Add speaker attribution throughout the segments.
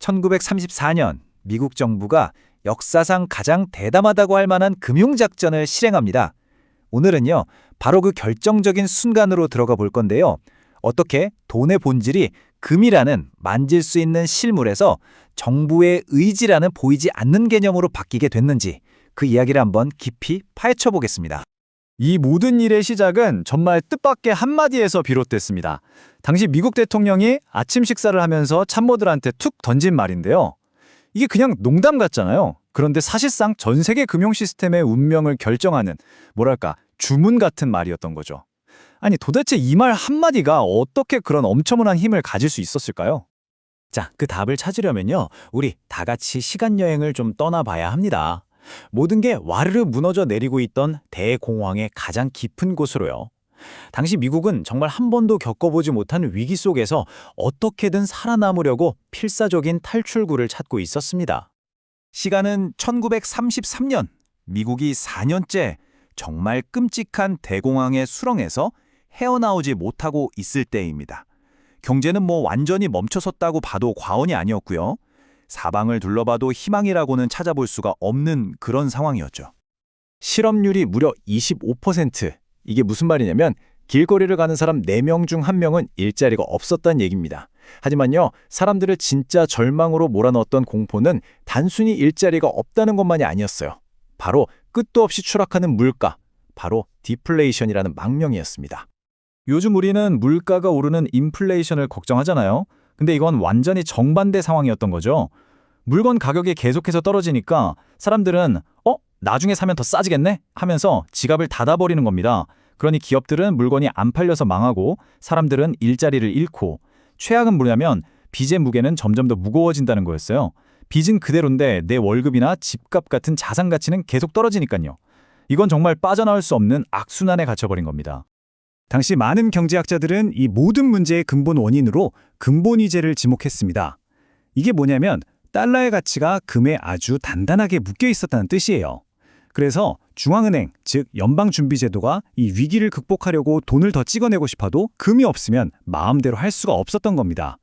Speaker 1: 1934년 미국 정부가 역사상 가장 대담하다고 할 만한 금융작전을 실행합니다. 오늘은요, 바로 그 결정적인 순간으로 들어가 볼 건데요. 어떻게 돈의 본질이 금이라는 만질 수 있는 실물에서 정부의 의지라는 보이지 않는 개념으로 바뀌게 됐는지 그 이야기를 한번 깊이 파헤쳐 보겠습니다.
Speaker 2: 이 모든 일의 시작은 정말 뜻밖의 한마디에서 비롯됐습니다. 당시 미국 대통령이 아침 식사를 하면서 참모들한테 툭 던진 말인데요. 이게 그냥 농담 같잖아요. 그런데 사실상 전 세계 금융 시스템의 운명을 결정하는 뭐랄까 주문 같은 말이었던 거죠. 아니 도대체 이 말 한마디가 어떻게 그런 엄청난 힘을 가질 수 있었을까요? 자, 그 답을 찾으려면요. 우리 다 같이 시간여행을 좀 떠나봐야 합니다. 모든 게 와르르 무너져 내리고 있던 대공황의 가장 깊은 곳으로요. 당시 미국은 정말 한 번도 겪어보지 못한 위기 속에서 어떻게든 살아남으려고 필사적인 탈출구를 찾고 있었습니다.
Speaker 1: 시간은 1933년, 미국이 4년째 정말 끔찍한 대공황의 수렁에서 헤어나오지 못하고 있을 때입니다. 경제는 완전히 멈춰섰다고 봐도 과언이 아니었고요. 사방을 둘러봐도 희망이라고는 찾아볼 수가 없는 그런 상황이었죠.
Speaker 2: 실업률이 무려 25%. 이게 무슨 말이냐면 길거리를 가는 사람 4명 중 1명은 일자리가 없었다는 얘기입니다. 하지만요, 사람들을 진짜 절망으로 몰아넣었던 공포는 단순히 일자리가 없다는 것만이 아니었어요. 바로 끝도 없이 추락하는 물가, 바로 디플레이션이라는 망령이었습니다. 요즘 우리는 물가가 오르는 인플레이션을 걱정하잖아요. 근데 이건 완전히 정반대 상황이었던 거죠. 물건 가격이 계속해서 떨어지니까 사람들은 나중에 사면 더 싸지겠네? 하면서 지갑을 닫아버리는 겁니다. 그러니 기업들은 물건이 안 팔려서 망하고 사람들은 일자리를 잃고 최악은 뭐냐면 빚의 무게는 점점 더 무거워진다는 거였어요. 빚은 그대로인데 내 월급이나 집값 같은 자산 가치는 계속 떨어지니까요. 이건 정말 빠져나올 수 없는 악순환에 갇혀버린 겁니다. 당시 많은 경제학자들은 이 모든 문제의 근본 원인으로 근본이제를 지목했습니다. 이게 뭐냐면 달러의 가치가 금에 아주 단단하게 묶여 있었다는 뜻이에요. 그래서 중앙은행, 즉 연방준비제도가 이 위기를 극복하려고 돈을 더 찍어내고 싶어도 금이 없으면 마음대로 할 수가 없었던 겁니다.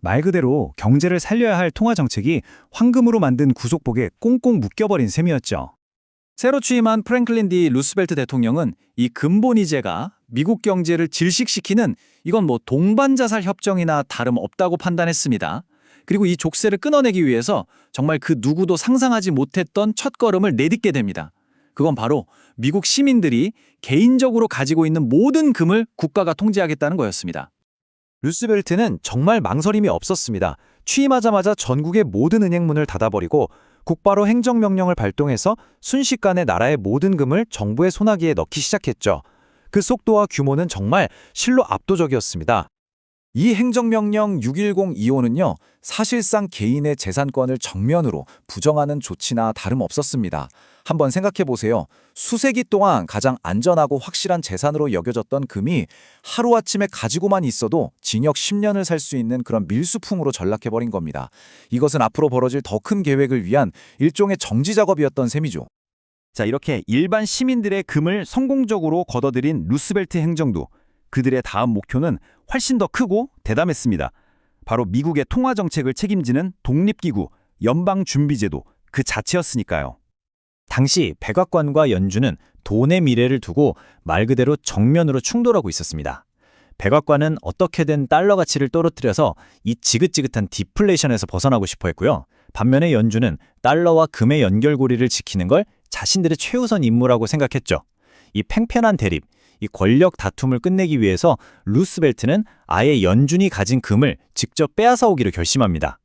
Speaker 2: 말 그대로 경제를 살려야 할 통화정책이 황금으로 만든 구속복에 꽁꽁 묶여버린 셈이었죠. 새로 취임한 프랭클린 D 루스벨트 대통령은 이 근본이제가 미국 경제를 질식시키는 이건 동반자살 협정이나 다름없다고 판단했습니다. 그리고 이 족쇄를 끊어내기 위해서 정말 그 누구도 상상하지 못했던 첫걸음을 내딛게 됩니다. 그건 바로 미국 시민들이 개인적으로 가지고 있는 모든 금을 국가가 통제하겠다는 거였습니다. 루스벨트는 정말 망설임이 없었습니다. 취임하자마자 전국의 모든 은행문을 닫아버리고 곧바로 행정명령을 발동해서 순식간에 나라의 모든 금을 정부의 손아귀에 넣기 시작했죠. 그 속도와 규모는 정말 실로 압도적이었습니다. 이 행정명령 61025는요, 사실상 개인의 재산권을 정면으로 부정하는 조치나 다름없었습니다. 한번 생각해보세요. 수세기 동안 가장 안전하고 확실한 재산으로 여겨졌던 금이 하루아침에 가지고만 있어도 징역 10년을 살 수 있는 그런 밀수품으로 전락해버린 겁니다. 이것은 앞으로 벌어질 더 큰 계획을 위한 일종의 정지 작업이었던 셈이죠. 자, 이렇게 일반 시민들의 금을 성공적으로 걷어들인 루스벨트 행정도 그들의 다음 목표는 훨씬 더 크고 대담했습니다. 바로 미국의 통화정책을 책임지는 독립기구, 연방준비제도 그 자체였으니까요. 당시 백악관과 연준은 돈의 미래를 두고 말 그대로 정면으로 충돌하고 있었습니다. 백악관은 어떻게든 달러 가치를 떨어뜨려서 이 지긋지긋한 디플레이션에서 벗어나고 싶어 했고요. 반면에 연준은 달러와 금의 연결고리를 지키는 걸 자신들의 최우선 임무라고 생각했죠. 이 팽팽한 대립, 이 권력 다툼을 끝내기 위해서 루스벨트는 아예 연준이 가진 금을 직접 빼앗아 오기로 결심합니다.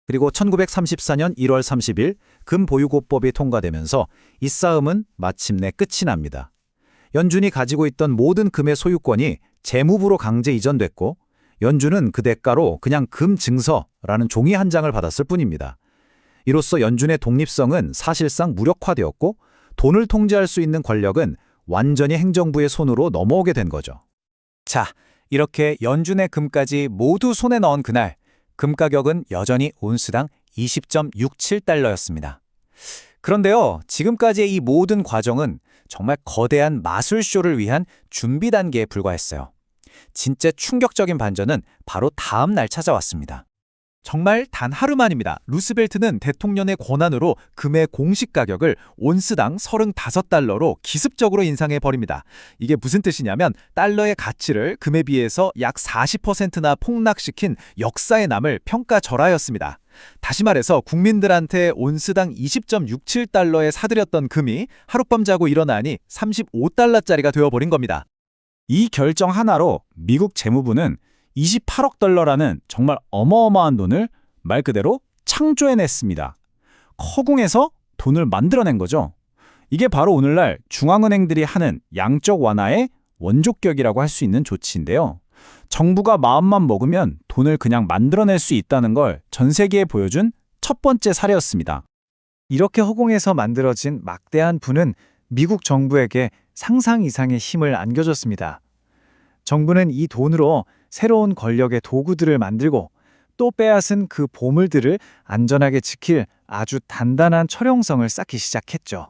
Speaker 2: 그리고 1934년 1월 30일 금보유고법이 통과되면서 이 싸움은 마침내 끝이 납니다. 연준이 가지고 있던 모든 금의 소유권이 재무부로 강제 이전됐고 연준은 그 대가로 그냥 금 증서라는 종이 한 장을 받았을 뿐입니다. 이로써 연준의 독립성은 사실상 무력화되었고 돈을 통제할 수 있는 권력은 완전히 행정부의 손으로 넘어오게 된 거죠. 자, 이렇게 연준의 금까지 모두 손에 넣은 그날, 금 가격은 여전히 온스당 20.67달러였습니다. 그런데요, 지금까지의 이 모든 과정은 정말 거대한 마술쇼를 위한 준비 단계에 불과했어요. 진짜 충격적인 반전은 바로 다음 날 찾아왔습니다.
Speaker 1: 정말 단 하루 만입니다. 루스벨트는 대통령의 권한으로 금의 공식 가격을 온스당 35달러로 기습적으로 인상해 버립니다. 이게 무슨 뜻이냐면 달러의 가치를 금에 비해서 약 40%나 폭락시킨 역사에 남을 평가절하였습니다. 다시 말해서 국민들한테 온스당 20.67달러에 사들였던 금이 하룻밤 자고 일어나니 35달러짜리가 되어버린 겁니다.
Speaker 2: 이 결정 하나로 미국 재무부는 28억 달러라는 정말 어마어마한 돈을 말 그대로 창조해냈습니다. 허공에서 돈을 만들어낸 거죠. 이게 바로 오늘날 중앙은행들이 하는 양적 완화의 원조격이라고 할 수 있는 조치인데요. 정부가 마음만 먹으면 돈을 그냥 만들어낼 수 있다는 걸 전 세계에 보여준 첫 번째 사례였습니다.
Speaker 1: 이렇게 허공에서 만들어진 막대한 부는 미국 정부에게 상상 이상의 힘을 안겨줬습니다. 정부는 이 돈으로 새로운 권력의 도구들을 만들고 또 빼앗은 그 보물들을 안전하게 지킬 아주 단단한 철용성을 쌓기 시작했죠.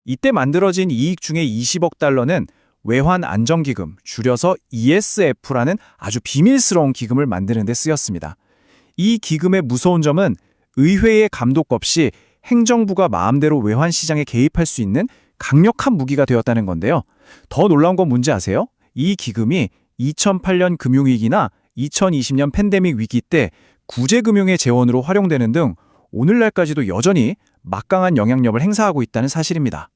Speaker 1: 이때 만들어진 이익 중에 20억 달러는 외환안정기금, 줄여서 ESF라는 아주 비밀스러운 기금을 만드는 데 쓰였습니다. 이 기금의 무서운 점은 의회의 감독 없이 행정부가 마음대로 외환시장에 개입할 수 있는 강력한 무기가 되었다는 건데요. 더 놀라운 건 뭔지 아세요? 이 기금이 2008년 금융위기나 2020년 팬데믹 위기 때 구제금융의 재원으로 활용되는 등 오늘날까지도 여전히 막강한 영향력을 행사하고 있다는 사실입니다.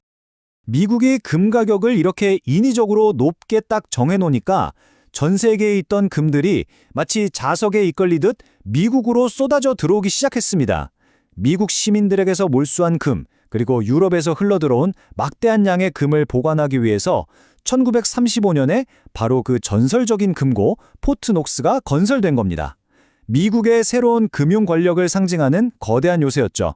Speaker 2: 미국이 금 가격을 이렇게 인위적으로 높게 딱 정해놓으니까 전 세계에 있던 금들이 마치 자석에 이끌리듯 미국으로 쏟아져 들어오기 시작했습니다. 미국 시민들에게서 몰수한 금, 그리고 유럽에서 흘러들어온 막대한 양의 금을 보관하기 위해서 1935년에 바로 그 전설적인 금고 포트녹스가 건설된 겁니다. 미국의 새로운 금융 권력을 상징하는 거대한 요새였죠.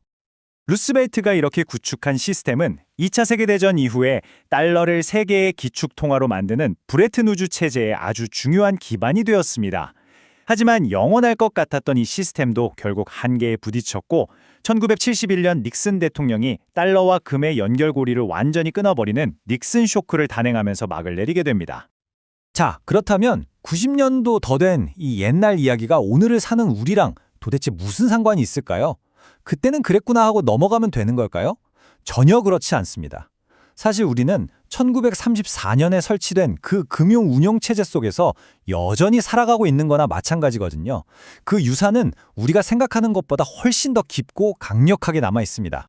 Speaker 2: 루스벨트가 이렇게 구축한 시스템은 2차 세계대전 이후에 달러를 세계의 기축통화로 만드는 브레튼우즈 체제의 아주 중요한 기반이 되었습니다. 하지만 영원할 것 같았던 이 시스템도 결국 한계에 부딪혔고 1971년 닉슨 대통령이 달러와 금의 연결고리를 완전히 끊어버리는 닉슨 쇼크를 단행하면서 막을 내리게 됩니다. 자, 그렇다면 90년도 더 된 이 옛날 이야기가 오늘을 사는 우리랑 도대체 무슨 상관이 있을까요? 그때는 그랬구나 하고 넘어가면 되는 걸까요? 전혀 그렇지 않습니다. 사실 우리는 1934년에 설치된 그 금융 운영 체제 속에서 여전히 살아가고 있는 거나 마찬가지거든요. 그 유산은 우리가 생각하는 것보다 훨씬 더 깊고 강력하게 남아 있습니다.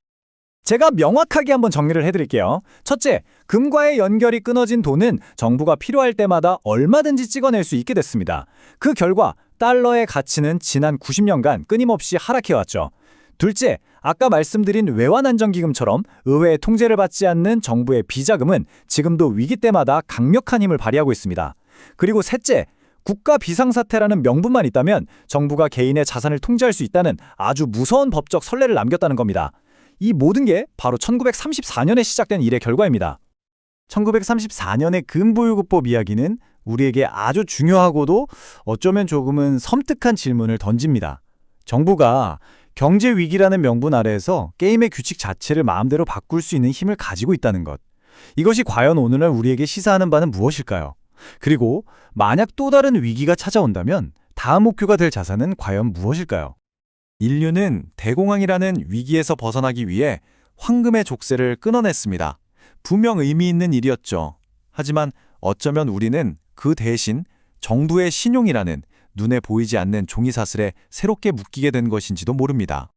Speaker 2: 제가 명확하게 한번 정리를 해드릴게요. 첫째, 금과의 연결이 끊어진 돈은 정부가 필요할 때마다 얼마든지 찍어낼 수 있게 됐습니다. 그 결과 달러의 가치는 지난 90년간 끊임없이 하락해왔죠. 둘째, 아까 말씀드린 외환안정기금처럼 의회의 통제를 받지 않는 정부의 비자금은 지금도 위기 때마다 강력한 힘을 발휘하고 있습니다. 그리고 셋째, 국가 비상사태라는 명분만 있다면 정부가 개인의 자산을 통제할 수 있다는 아주 무서운 법적 선례를 남겼다는 겁니다. 이 모든 게 바로 1934년에 시작된 일의 결과입니다. 1934년의 금보유고법 이야기는 우리에게 아주 중요하고도 어쩌면 조금은 섬뜩한 질문을 던집니다. 정부가 경제 위기라는 명분 아래에서 게임의 규칙 자체를 마음대로 바꿀 수 있는 힘을 가지고 있다는 것. 이것이 과연 오늘날 우리에게 시사하는 바는 무엇일까요? 그리고 만약 또 다른 위기가 찾아온다면 다음 목표가 될 자산은 과연 무엇일까요? 인류는 대공황이라는 위기에서 벗어나기 위해 황금의 족쇄를 끊어냈습니다. 분명 의미 있는 일이었죠. 하지만 어쩌면 우리는 그 대신 정부의 신용이라는 눈에 보이지 않는 종이사슬에 새롭게 묶이게 된 것인지도 모릅니다.